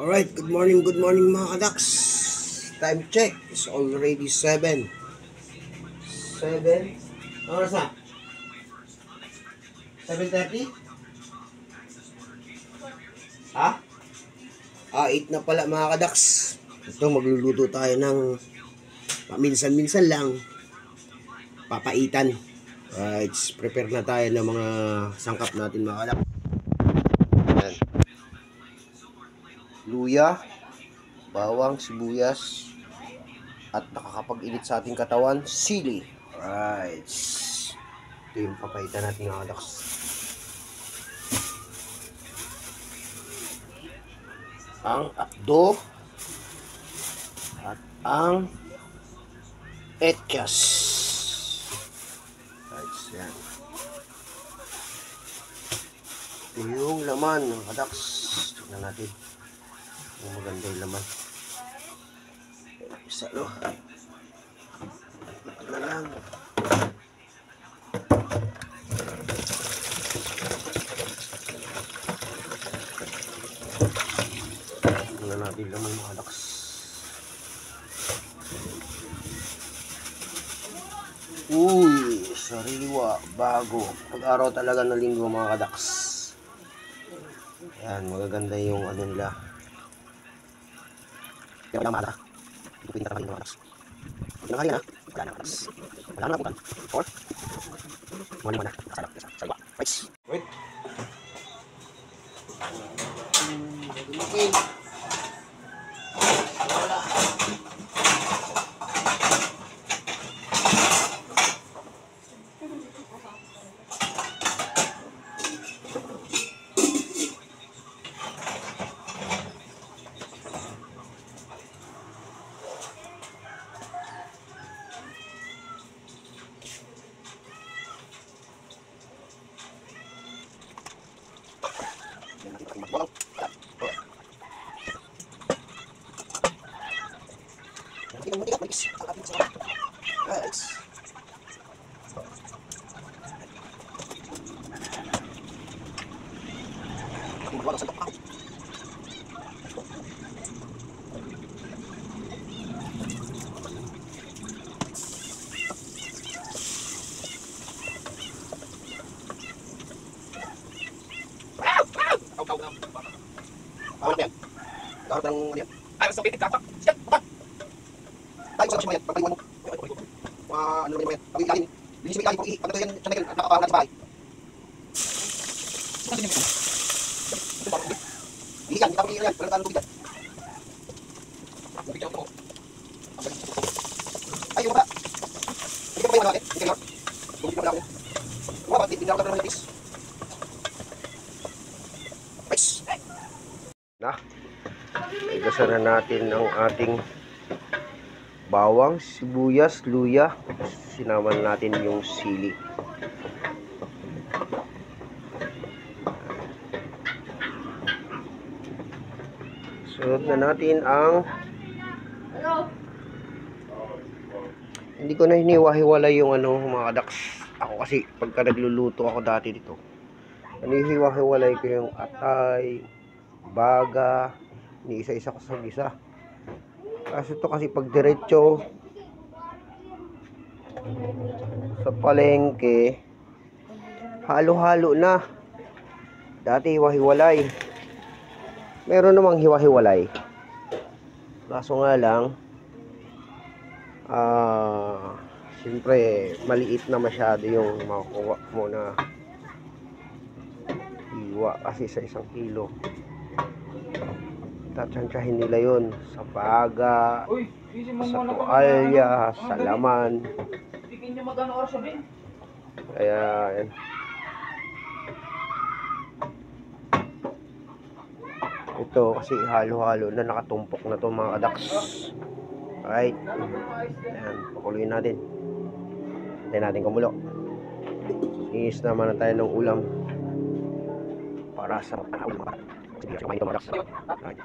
Alright, good morning mga kadaks. Time check is already 7. 7? Ano oras na? 7:30? Ha? 8 na pala mga kadaks. Ito, magluluto tayo ng paminsan-minsan lang papaitan. Alright, prepare na tayo ng mga sangkap natin mga kadaks. Ayan. Luya, bawang, sibuyas, at nakakapag-init sa ating katawan, sili. Alright. Ito yung papaitan natin mga kadaks. Ang akdo at ang etchas. Right, yan. Ito yung laman ng kadaks. Tignan natin kung maganda yung laman. Isa, no? Ito na lang. Tignan natin yung laman ng kadaks. Uy, sariwa, bago. Pag-araw talaga ng linggo mga kadaks. Ayan, magaganda yung ano nila. Kaya wala mata. Ito pinita naman yung kadaks. Ito na kanina, wala na kadaks. Wala na bukan. Or, muna. Sariwa. Right. Wait. Okay. Wala. Wow. Dapat ng yan. Ay, sa pitik kapak. Siya, baba. Tayo sa siya yan. Pagpaliwan mo. Ano naman yan. Pag ilalim. Linis mo ilalim kung pag ito yan. Siya na yan. Nakapahangan sa bahay. Ihigan. Kita pag ihigan. Walang tubig yan. Ay, yung bata. Hindi ka pa yung natin. Hindi ka lang. Tubig na lang ako. Wala, hindi na ako naman yung pis. Pis. Na. Igasa na natin ang ating bawang, sibuyas, luya. Sinaman natin yung sili. Sunod na natin ang hindi ko na hiniwa-hiwalay yung ano mga kadaks. Ako kasi pagka nagluluto ako dati dito, hinihiwa-hiwalay ko yung atay, baga, ni isa-isa ko sa gisa. Kasi ito kasi pag diretso sa palengke, halo-halo na. Dati hiwa-hiwalay. Meron namang hiwa-hiwalay. Kaso nga lang, siyempre maliit na masyado yung makukuha mo na hiwa kasi sa 1 kilo. Tatsansyahin nila yun sa baga, sa tuwalya, sa laman. Kaya yan. Ito kasi halo-halo na, nakatumpok na to mga kadaks. Alright. Ayan, pakuluin natin. Hintayin natin kumulo. Inis naman na tayo ng ulam para sa panahon. Sige, mga kadaks. Alright.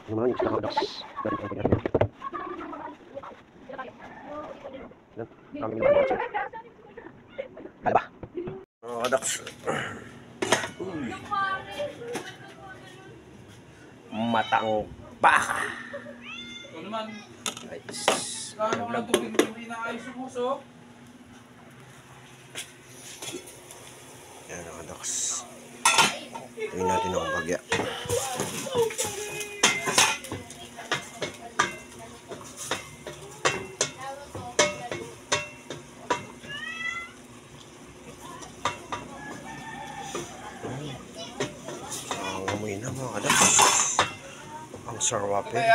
Ano man yung mga kadaks. Balik ang pagkakas. Kami nila mga kadaks. Kala ba? Mga kadaks. matang baka. Ito naman. Guys, Kano ko lang tubig hindi na ayos yung uso. yan mga doks. Tingnan natin ang bagya. Ang amoy na mga doks. Ang sarap eh.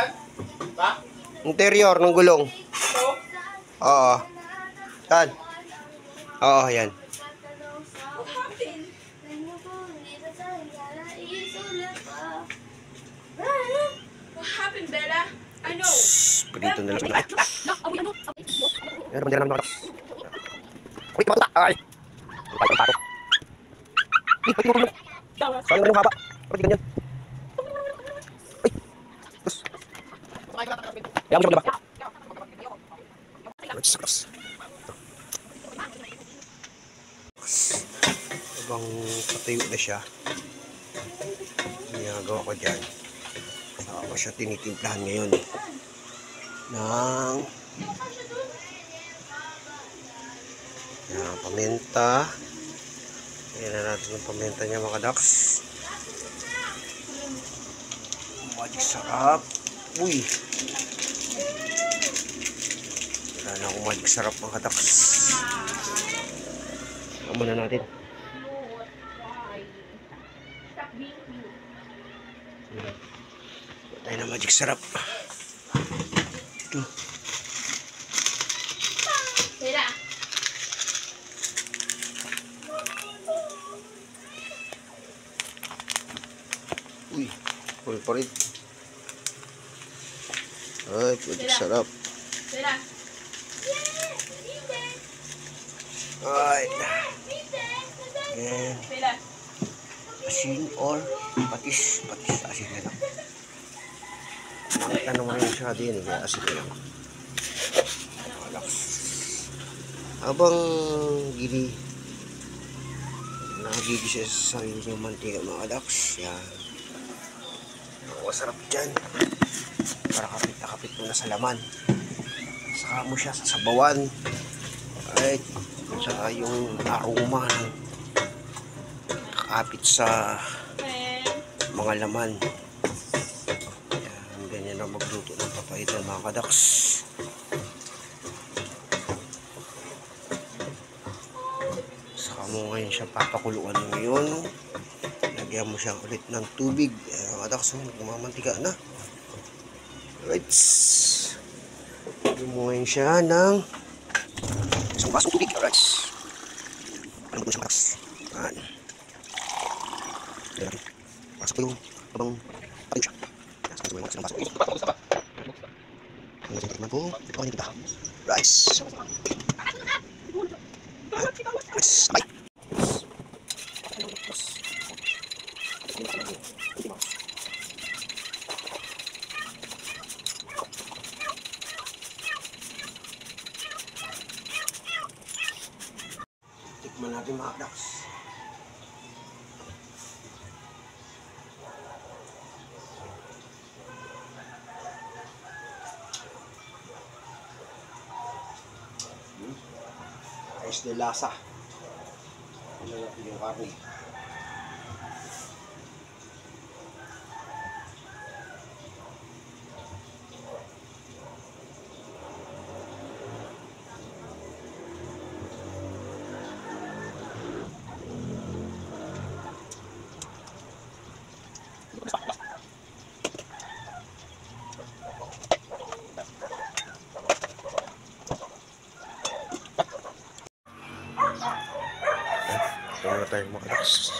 Interior ng gulong. Oo. Tan. Oo, yan. What happened, Bella? I know. Prito na lang. Yan, bandera naman ako. Uy, matuta! Ay! Ay, pato. Ay, pati mo gulong. Sayang na yung haba. Pati ganyan. Ay! Bus. Kaya mo siya, diba? Let's go. Habang patayo na siya, ginagawa ko dyan. Saka ko siya tinitimplahan ngayon ng paminta. Ayan na natin yung paminta niya mga kadax. Magic sarap. Uy! Wala na akong magic sarap mga kadax. Amo na natin. Tayo na magic sarap. Ito. Bella. Uy, full pa rin. Ay, magic sarap. Bella. Ay. And Bella. asin or patis asin na lang. Nakita naman yung siya din, kaya asin na lang. Relax. Habang nagigisa sa sarili ng mantika mga relax, yan. Masarap dyan. Para kapit na kapit mo na sa laman. Saka mo siya sa sabawan. Right. Saka yung aroma ng kakapit sa mga laman. Yan, ganyan na magluto ng papaitan mga kadaks. Saka mo ngayon siya papakuluan ngayon. Lagyan mo siya ulit ng tubig. Mga kadaks, magmamantika na. Right. Lagyan mo ngayon siya ng isang basong tubig. Alright. Ano ba siya kadaks? Yan. Yan. Pasok ko yung abang patayo siya. Yan. Saka yung pasok. Ang natin tikman po. Ito ko kita. Rice. Rice. Sabay. Tikman natin mga kadaks. Ayos na lasa. Ano natin yung karne. Wala tayong makalakas.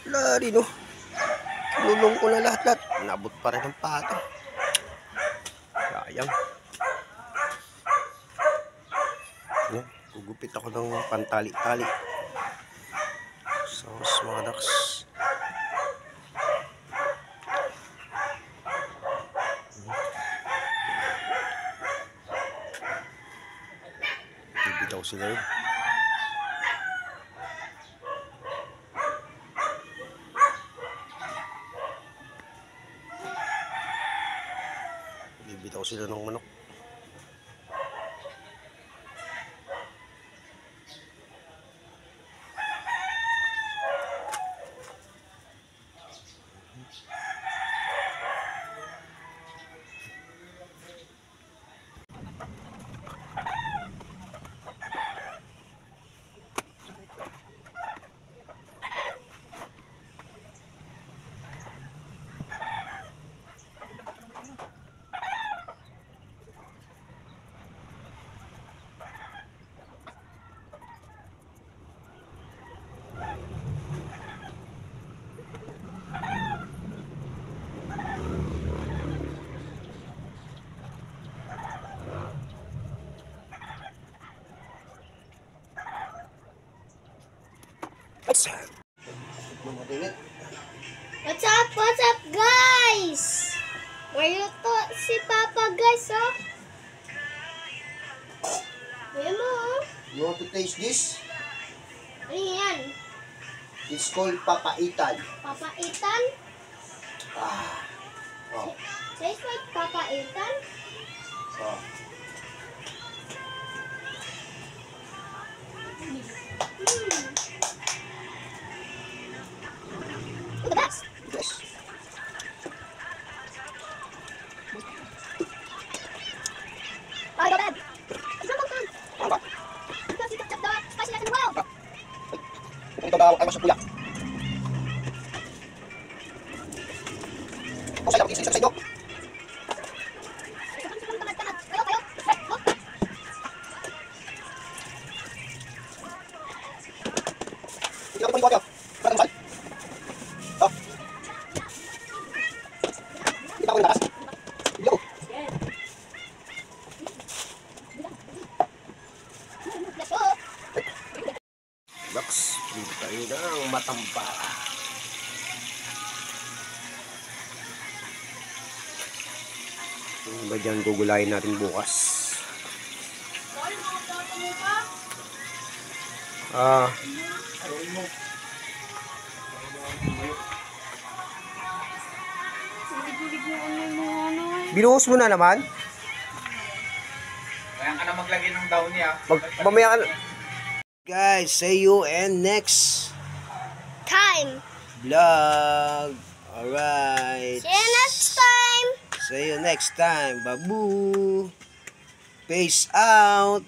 Lari no. Lulong ko na lahat-lahat. Nabot pa rin ang pato. Sayang. Yan. Gugupit ako ng pantali-tali. Sauce mga daks. Bibitaw sila yun. Kita ko sila ng manok. What's up, guys? Ngayon to si Papa, guys, oh. Ayan mo, oh. You want to taste this? Ano yan? It's called papaitan. Papaitan? Ah. Oh. Says like papaitan? Oh. The best. Yes. Oh, go bad. It's not fun. Because you took the spiciness in the world. Ito daw ay masuk kuya. Kung sa'yo, isa sa inyo. Hindi ako paniwala. Parang masal. Oh. Kita ko yung natas. Hindi ako. Let's go. Box, dito tayo ng matampara. Yung ba dyan gugulayin natin bukas? Ah, binuhos mo na naman? Kaya ka na maglagay ng daw niya. Mamaya ka na. Guys, see you and next Time. vlog. Alright. See you next time. See you next time. Babu. Peace out.